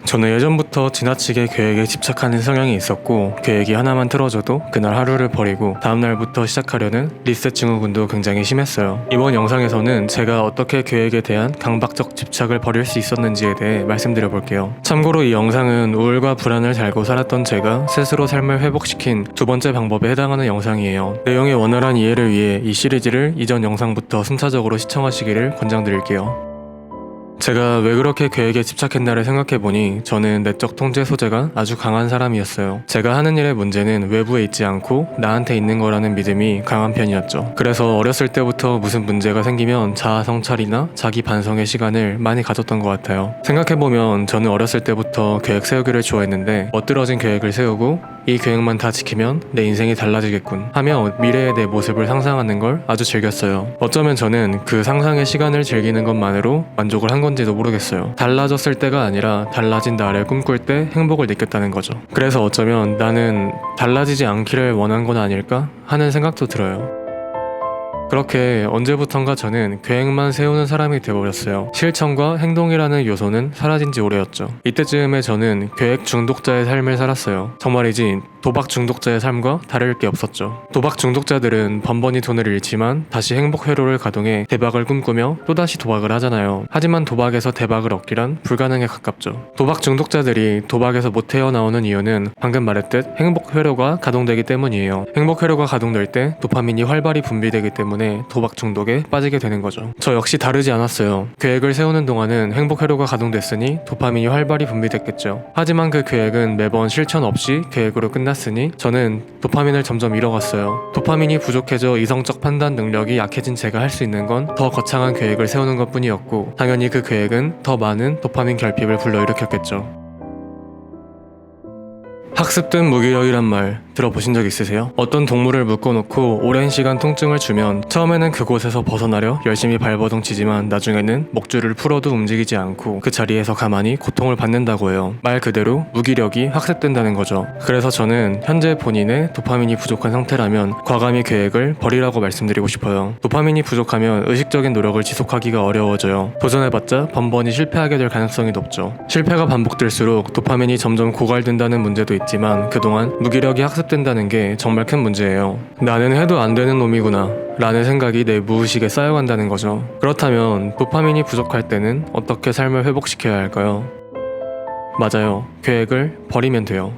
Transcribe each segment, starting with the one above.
저는 예전부터 지나치게 계획에 집착하는 성향이 있었고 계획이 하나만 틀어져도 그날 하루를 버리고 다음날부터 시작하려는 리셋 증후군도 굉장히 심했어요. 이번 영상에서는 제가 어떻게 계획에 대한 강박적 집착을 버릴 수 있었는지에 대해 말씀드려 볼게요. 참고로 이 영상은 우울과 불안을 달고 살았던 제가 스스로 삶을 회복시킨 두 번째 방법에 해당하는 영상이에요. 내용의 원활한 이해를 위해 이 시리즈를 이전 영상부터 순차적으로 시청하시기를 권장드릴게요. 제가 왜 그렇게 계획에 집착했나를 생각해보니 저는 내적 통제 소재가 아주 강한 사람이었어요. 제가 하는 일의 문제는 외부에 있지 않고 나한테 있는 거라는 믿음이 강한 편이었죠. 그래서 어렸을 때부터 무슨 문제가 생기면 자아 성찰이나 자기 반성의 시간을 많이 가졌던 것 같아요. 생각해보면 저는 어렸을 때부터 계획 세우기를 좋아했는데 멋들어진 계획을 세우고 이 계획만 다 지키면 내 인생이 달라지겠군 하며 미래의 내 모습을 상상하는 걸 아주 즐겼어요. 어쩌면 저는 그 상상의 시간을 즐기는 것만으로 만족을 한 건지도 모르겠어요. 달라졌을 때가 아니라 달라진 나를 꿈꿀 때 행복을 느꼈다는 거죠. 그래서 어쩌면 나는 달라지지 않기를 원한 건 아닐까 하는 생각도 들어요. 그렇게 언제부턴가 저는 계획만 세우는 사람이 되어버렸어요. 실천과 행동이라는 요소는 사라진 지 오래였죠. 이때쯤에 저는 계획 중독자의 삶을 살았어요. 정말이지 도박 중독자의 삶과 다를 게 없었죠. 도박 중독자들은 번번이 돈을 잃지만 다시 행복 회로를 가동해 대박을 꿈꾸며 또다시 도박을 하잖아요. 하지만 도박에서 대박을 얻기란 불가능에 가깝죠. 도박 중독자들이 도박에서 못 헤어나오는 이유는 방금 말했듯 행복 회로가 가동되기 때문이에요. 행복 회로가 가동될 때 도파민이 활발히 분비되기 때문에 도박 중독에 빠지게 되는 거죠. 저 역시 다르지 않았어요. 계획을 세우는 동안은 행복 회로가 가동됐으니 도파민이 활발히 분비됐겠죠. 하지만 그 계획은 매번 실천 없이 계획으로 끝났으니 저는 도파민을 점점 잃어갔어요. 도파민이 부족해져 이성적 판단 능력이 약해진 제가 할 수 있는 건 더 거창한 계획을 세우는 것 뿐이었고 당연히 그 계획은 더 많은 도파민 결핍을 불러일으켰겠죠. 학습된 무기력이란 말 들어보신 적 있으세요? 어떤 동물을 묶어놓고 오랜 시간 통증을 주면 처음에는 그곳에서 벗어나려 열심히 발버둥치지만 나중에는 목줄을 풀어도 움직이지 않고 그 자리에서 가만히 고통을 받는다고 해요. 말 그대로 무기력이 학습된다는 거죠. 그래서 저는 현재 본인의 도파민이 부족한 상태라면 과감히 계획을 버리라고 말씀드리고 싶어요. 도파민이 부족하면 의식적인 노력을 지속하기가 어려워져요. 도전해봤자 번번이 실패하게 될 가능성이 높죠. 실패가 반복될수록 도파민이 점점 고갈된다는 문제도 있지만 그동안 무기력이 학습된다는 게 정말 큰 문제예요. 나는 해도 안 되는 놈이구나 라는 생각이 내 무의식에 쌓여간다는 거죠. 그렇다면 도파민이 부족할 때는 어떻게 삶을 회복시켜야 할까요? 맞아요. 계획을 버리면 돼요.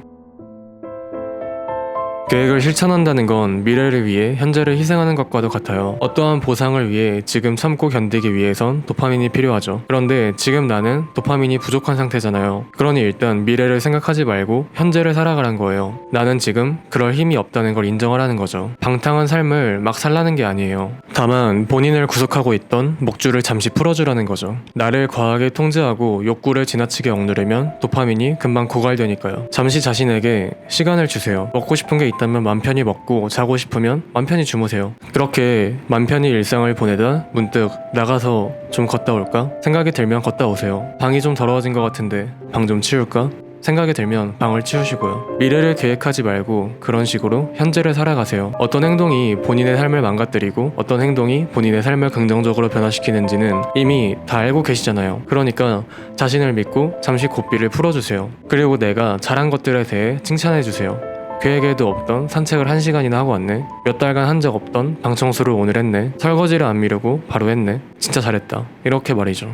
계획을 실천한다는 건 미래를 위해 현재를 희생하는 것과도 같아요. 어떠한 보상을 위해 지금 참고 견디기 위해선 도파민이 필요하죠. 그런데 지금 나는 도파민이 부족한 상태잖아요. 그러니 일단 미래를 생각하지 말고 현재를 살아가란 거예요. 나는 지금 그럴 힘이 없다는 걸 인정하라는 거죠. 방탕한 삶을 막 살라는 게 아니에요. 다만 본인을 구속하고 있던 목줄을 잠시 풀어주라는 거죠. 나를 과하게 통제하고 욕구를 지나치게 억누르면 도파민이 금방 고갈되니까요. 잠시 자신에게 시간을 주세요. 먹고 싶은 게 있다면 맘 편히 먹고 자고 싶으면 맘 편히 주무세요. 그렇게 맘 편히 일상을 보내다 문득 나가서 좀 걷다 올까? 생각이 들면 걷다 오세요. 방이 좀 더러워진 것 같은데 방 좀 치울까? 생각이 들면 방을 치우시고요. 미래를 계획하지 말고 그런 식으로 현재를 살아가세요. 어떤 행동이 본인의 삶을 망가뜨리고 어떤 행동이 본인의 삶을 긍정적으로 변화시키는지는 이미 다 알고 계시잖아요. 그러니까 자신을 믿고 잠시 고삐를 풀어주세요. 그리고 내가 잘한 것들에 대해 칭찬해주세요. 계획에도 없던 산책을 1시간이나 하고 왔네. 몇 달간 한 적 없던 방 청소를 오늘 했네. 설거지를 안 미루고 바로 했네. 진짜 잘했다. 이렇게 말이죠.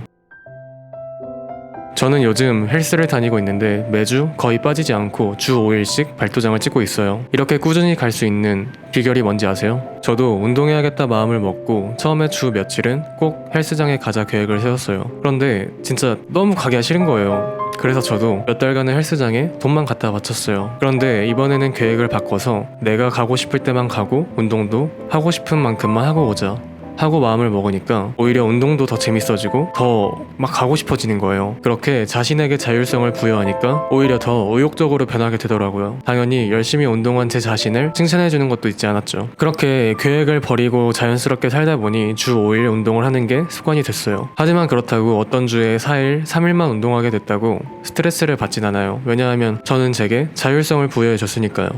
저는 요즘 헬스를 다니고 있는데 매주 거의 빠지지 않고 주 5일씩 발도장을 찍고 있어요. 이렇게 꾸준히 갈 수 있는 비결이 뭔지 아세요? 저도 운동해야겠다 마음을 먹고 처음에 주 며칠은 꼭 헬스장에 가자 계획을 세웠어요. 그런데 진짜 너무 가기가 싫은 거예요. 그래서 저도 몇 달간의 헬스장에 돈만 갖다 바쳤어요. 그런데 이번에는 계획을 바꿔서 내가 가고 싶을 때만 가고 운동도 하고 싶은 만큼만 하고 오자 하고 마음을 먹으니까 오히려 운동도 더 재밌어지고 더 막 가고 싶어지는 거예요. 그렇게 자신에게 자율성을 부여하니까 오히려 더 의욕적으로 변하게 되더라고요. 당연히 열심히 운동한 제 자신을 칭찬해주는 것도 있지 않았죠. 그렇게 계획을 버리고 자연스럽게 살다 보니 주 5일 운동을 하는 게 습관이 됐어요. 하지만 그렇다고 어떤 주에 4일, 3일만 운동하게 됐다고 스트레스를 받진 않아요. 왜냐하면 저는 제게 자율성을 부여해줬으니까요.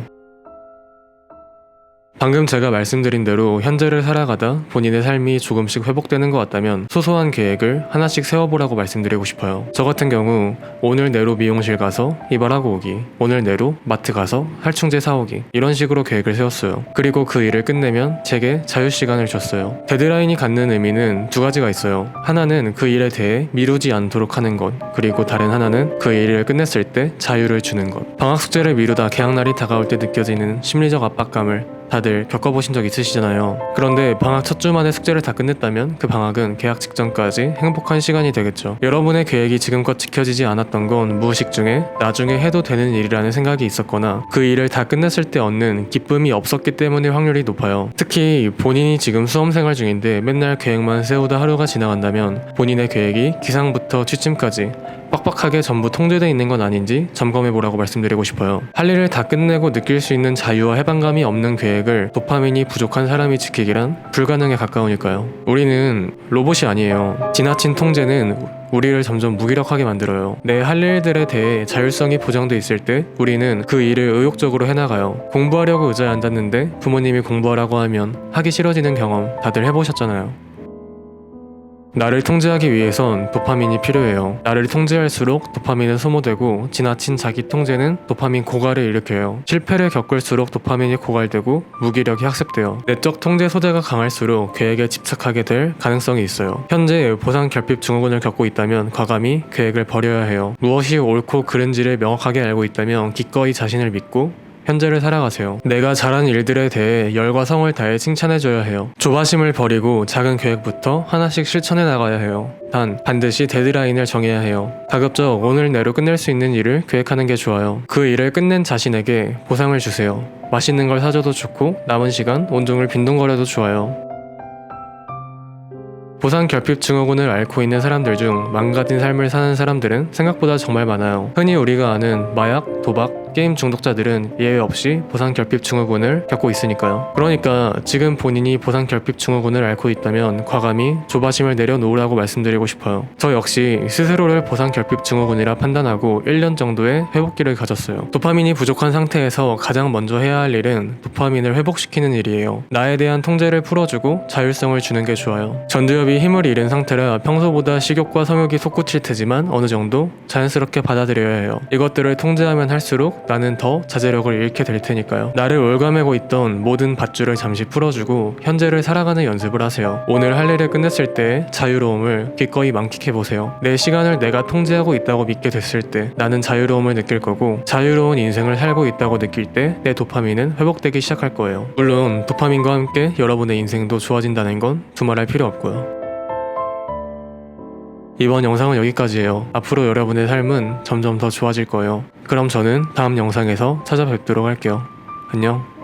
방금 제가 말씀드린 대로 현재를 살아가다 본인의 삶이 조금씩 회복되는 것 같다면 소소한 계획을 하나씩 세워보라고 말씀드리고 싶어요. 저 같은 경우 오늘 내로 미용실 가서 이발하고 오기, 오늘 내로 마트 가서 살충제 사오기, 이런 식으로 계획을 세웠어요. 그리고 그 일을 끝내면 제게 자유시간을 줬어요. 데드라인이 갖는 의미는 두 가지가 있어요. 하나는 그 일에 대해 미루지 않도록 하는 것, 그리고 다른 하나는 그 일을 끝냈을 때 자유를 주는 것. 방학 숙제를 미루다 개학날이 다가올 때 느껴지는 심리적 압박감을 다들 겪어보신 적 있으시잖아요. 그런데 방학 첫 주 만에 숙제를 다 끝냈다면 그 방학은 개학 직전까지 행복한 시간이 되겠죠. 여러분의 계획이 지금껏 지켜지지 않았던 건 무의식 중에 나중에 해도 되는 일이라는 생각이 있었거나 그 일을 다 끝냈을 때 얻는 기쁨이 없었기 때문일 확률이 높아요. 특히 본인이 지금 수험생활 중인데 맨날 계획만 세우다 하루가 지나간다면 본인의 계획이 기상부터 취침까지 빡빡하게 전부 통제되어 있는 건 아닌지 점검해보라고 말씀드리고 싶어요. 할 일을 다 끝내고 느낄 수 있는 자유와 해방감이 없는 계획을 도파민이 부족한 사람이 지키기란 불가능에 가까우니까요. 우리는 로봇이 아니에요. 지나친 통제는 우리를 점점 무기력하게 만들어요. 내 할 일들에 대해 자율성이 보장돼 있을 때 우리는 그 일을 의욕적으로 해나가요. 공부하려고 의자에 앉았는데 부모님이 공부하라고 하면 하기 싫어지는 경험 다들 해보셨잖아요. 나를 통제하기 위해선 도파민이 필요해요. 나를 통제할수록 도파민은 소모되고 지나친 자기 통제는 도파민 고갈을 일으켜요. 실패를 겪을수록 도파민이 고갈되고 무기력이 학습돼요. 내적 통제 소재가 강할수록 계획에 집착하게 될 가능성이 있어요. 현재 보상 결핍 증후군을 겪고 있다면 과감히 계획을 버려야 해요. 무엇이 옳고 그른지를 명확하게 알고 있다면 기꺼이 자신을 믿고 현재를 살아가세요. 내가 잘한 일들에 대해 열과 성을 다해 칭찬해줘야 해요. 조바심을 버리고 작은 계획부터 하나씩 실천해 나가야 해요. 단 반드시 데드라인을 정해야 해요. 가급적 오늘 내로 끝낼 수 있는 일을 계획하는 게 좋아요. 그 일을 끝낸 자신에게 보상을 주세요. 맛있는 걸 사줘도 좋고 남은 시간 온종일 빈둥거려도 좋아요. 보상 결핍 증후군을 앓고 있는 사람들 중 망가진 삶을 사는 사람들은 생각보다 정말 많아요. 흔히 우리가 아는 마약, 도박, 게임 중독자들은 예외 없이 보상 결핍 증후군을 겪고 있으니까요. 그러니까 지금 본인이 보상 결핍 증후군을 앓고 있다면 과감히 조바심을 내려놓으라고 말씀드리고 싶어요. 저 역시 스스로를 보상 결핍 증후군이라 판단하고 1년 정도의 회복기를 가졌어요. 도파민이 부족한 상태에서 가장 먼저 해야 할 일은 도파민을 회복시키는 일이에요. 나에 대한 통제를 풀어주고 자율성을 주는 게 좋아요. 전두엽이 힘을 잃은 상태라 평소보다 식욕과 성욕이 솟구칠 테지만 어느 정도 자연스럽게 받아들여야 해요. 이것들을 통제하면 할수록 나는 더 자제력을 잃게 될 테니까요. 나를 올가매고 있던 모든 밧줄을 잠시 풀어주고 현재를 살아가는 연습을 하세요. 오늘 할 일을 끝냈을 때 자유로움을 기꺼이 만끽해보세요. 내 시간을 내가 통제하고 있다고 믿게 됐을 때 나는 자유로움을 느낄 거고 자유로운 인생을 살고 있다고 느낄 때 내 도파민은 회복되기 시작할 거예요. 물론 도파민과 함께 여러분의 인생도 좋아진다는 건 두말할 필요 없고요. 이번 영상은 여기까지예요. 앞으로 여러분의 삶은 점점 더 좋아질 거예요. 그럼 저는 다음 영상에서 찾아뵙도록 할게요. 안녕.